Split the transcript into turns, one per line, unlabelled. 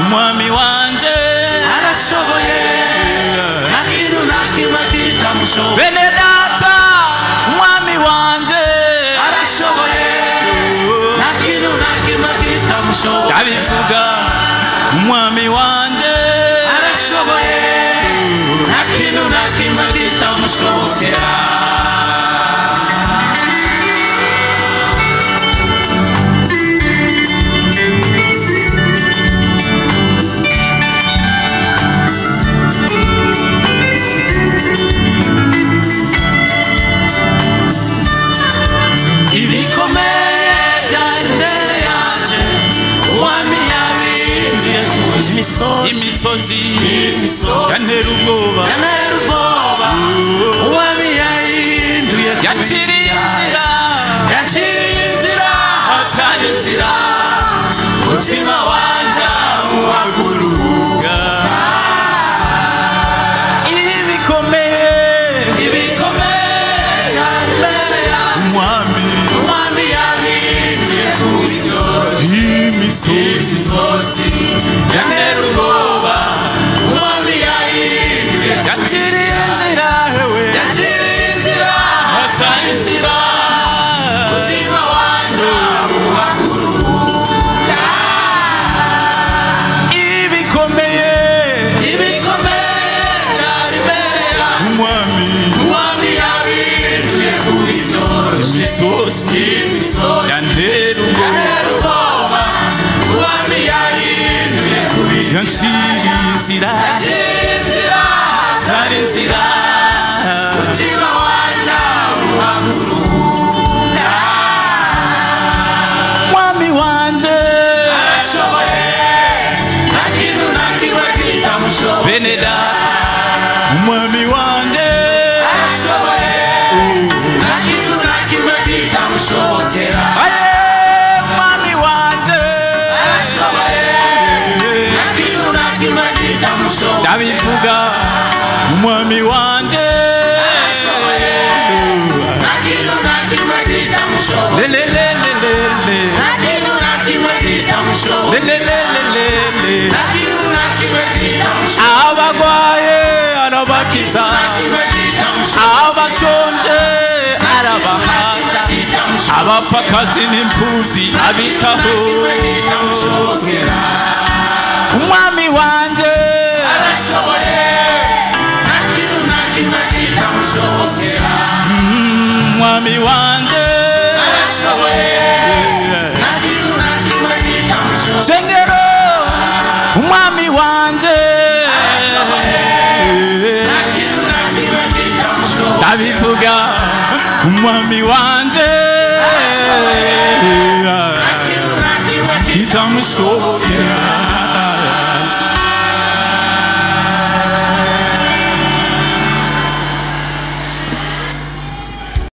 Umwami wanje arashoboye nakintu nakimwe kitamushoboye bene data umwami wanje arashoboye nakintu nakimwe kitamushoboye ndabivuga umwami wanje arashoboye nakintu nakimwe kitamushobokera imisozi yantera ubwoba umwami yahinduye yaciriye inzira hatanye inzira umutima wanje uhaguruka ibikomeye umwami yahinduye imisozi yantera ubwoba umwami yahinduye yaciriye inzira hatanye inzira umutima wanje uhaguruka ibikomeye byari imbere yanjye umwami yahinduye kuba ibyoroshye imisozi yantera ubwoba umwami yahinduye yanciriye inzira hatari inzira umutima wanje uhaguruka umwami wanje arashoboye nakintu nakimwe kitamushoboye bene data umwami wanje arashoboye nakintu nakimwe kitamushobokera umwami wanje arashoboye nakintu nakimwe kitamushobokera ndabivuga umwami wanje arashoboye nakintu nakimwe kitamushobokera nakintu nakimwe kitamushobokera nakintu nakimwe kitamushobokera abagwaye arabakiza abashonje arabahaza abapfakazi n'imfuvyi abitaho umwami wanje arashoboye nakintu nakimwe kitamushobokera umwami wanje arashoboye nakintu nakimwe kitamushobokera sengero umwami wanje arashoboye nakintu nakimwe kitamushobokera ndabivuga umwami wanje arashoboye nakintu nakimwe kitamushobokera